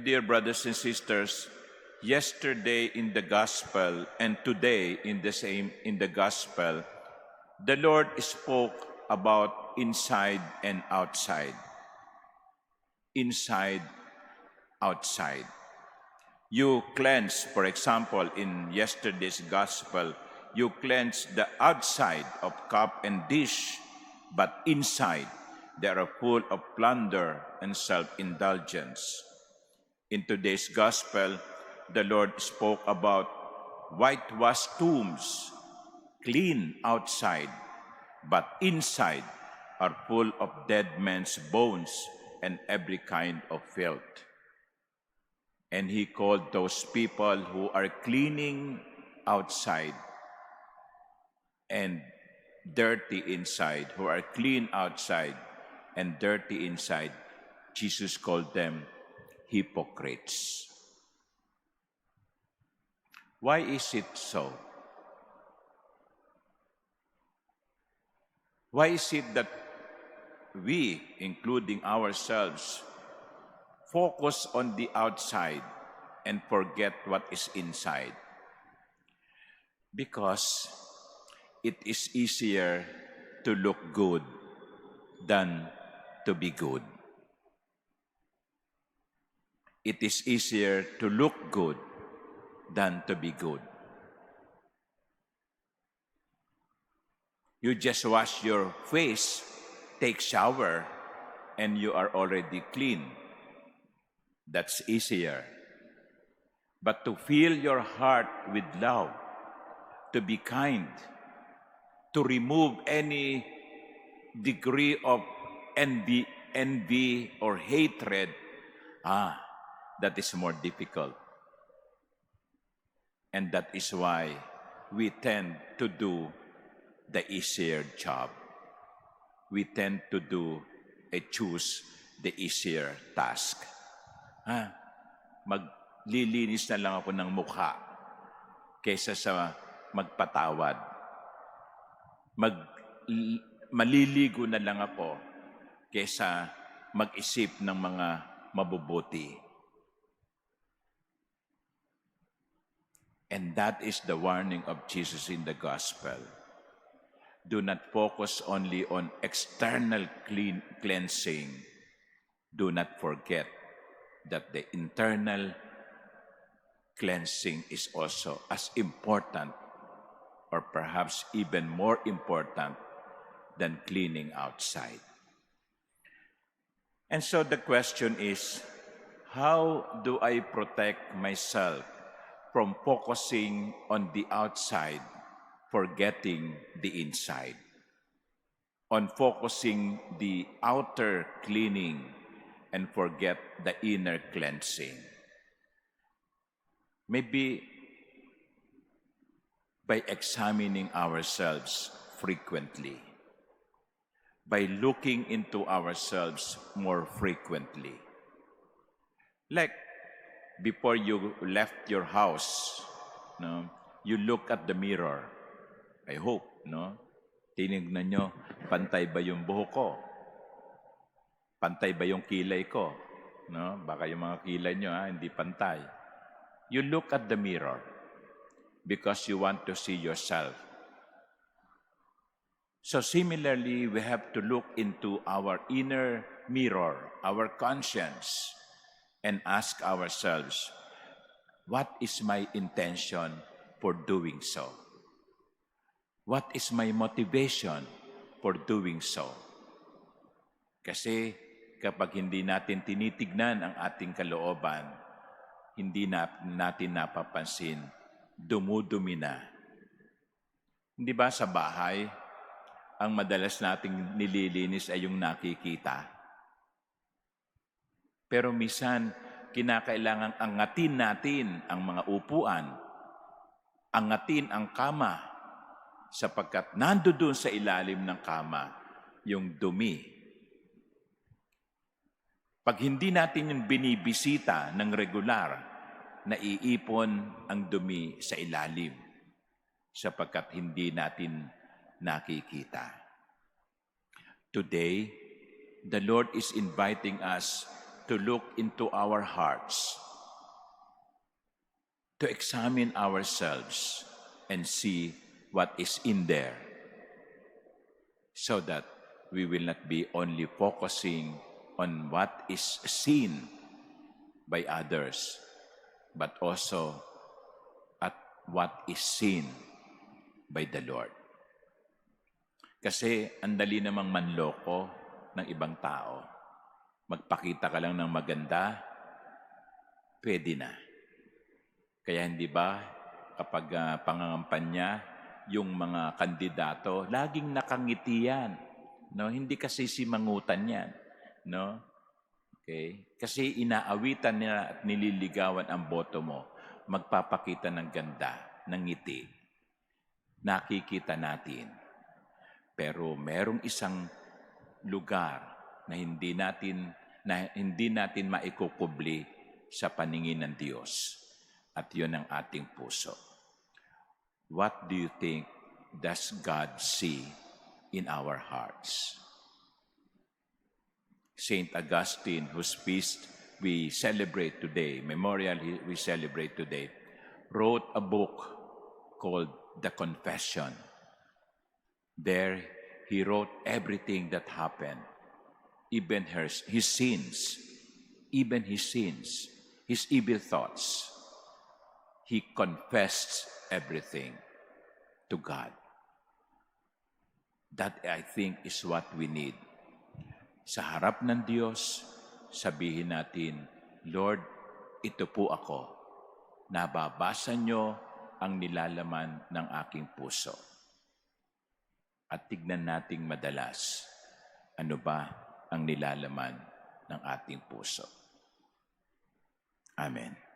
Dear brothers and sisters, yesterday in the gospel and today in the gospel, the Lord spoke about inside and outside. Inside, outside. You cleanse, for example, in yesterday's gospel, you cleanse the outside of cup and dish, but inside they are full of plunder and self-indulgence. In today's gospel, the Lord spoke about whitewashed tombs, clean outside, but inside are full of dead men's bones and every kind of filth. And he called those people who are cleaning outside and dirty inside, who are clean outside and dirty inside, Jesus called them hypocrites. Why is it so? Why is it that we, including ourselves, focus on the outside and forget what is inside? Because it is easier to look good than to be good. It is easier to look good than to be good. You just wash your face, take shower, and you are already clean. That's easier. But to fill your heart with love, to be kind, to remove any degree of envy or hatred, that is more difficult. And that is why we tend to do the easier job. We tend to choose the easier task. Maglilinis na lang ako ng mukha kaysa sa magpatawad. Maliligo na lang ako kaysa mag-isip ng mga mabubuti. And that is the warning of Jesus in the gospel. Do not focus only on external cleansing. Do not forget that the internal cleansing is also as important or perhaps even more important than cleaning outside. And so the question is, how do I protect myself from focusing on the outside, forgetting the inside, on focusing the outer cleaning and forget the inner cleansing? Maybe by examining ourselves frequently, by looking into ourselves more frequently. Like before you left your house, you look at the mirror. I hope, tinignan nyo, pantay ba yung buhok ko? Pantay ba yung kilay ko? Baka yung mga kilay nyo, hindi pantay. You look at the mirror because you want to see yourself. So similarly, we have to look into our inner mirror, our conscience, and ask ourselves, what is my intention for doing so? What is my motivation for doing so? Kasi kapag hindi natin tinitignan ang ating kalooban, hindi natin napapansin, dumudumi na. Hindi ba sa bahay, ang madalas nating nililinis ay yung nakikita? Pero minsan, kinakailangang angatin natin ang mga upuan, angatin ang kama, sapagkat nandoon sa ilalim ng kama yung dumi. Pag hindi natin yung binibisita ng regular, naiipon ang dumi sa ilalim, sapagkat hindi natin nakikita. Today, the Lord is inviting us to look into our hearts, to examine ourselves and see what is in there, so that we will not be only focusing on what is seen by others, but also at what is seen by the Lord. Kasi ang dali namang manloko ng ibang tao. Magpakita ka lang ng maganda, pwede na. Kaya hindi ba kapag pangangampanya, yung mga kandidato, laging nakangiti yan. No? Hindi kasi simangutan yan. No? Okay? Kasi inaawitan nila at nililigawan ang boto mo. Magpapakita ng ganda, ng ngiti. Nakikita natin. Pero merong isang lugar na hindi natin maikukubli sa paningin ng Diyos. At yun ang ating puso. What do you think does God see in our hearts? Saint Augustine, whose feast we celebrate today, memorial we celebrate today, wrote a book called The Confession. There, he wrote everything that happened, even his sins, his evil thoughts. He confessed everything to God. That, I think, is what we need. Sa harap ng Diyos, sabihin natin, Lord, ito po ako. Nababasa niyo ang nilalaman ng aking puso. At tignan nating madalas, ano ba ang nilalaman ng ating puso. Amen.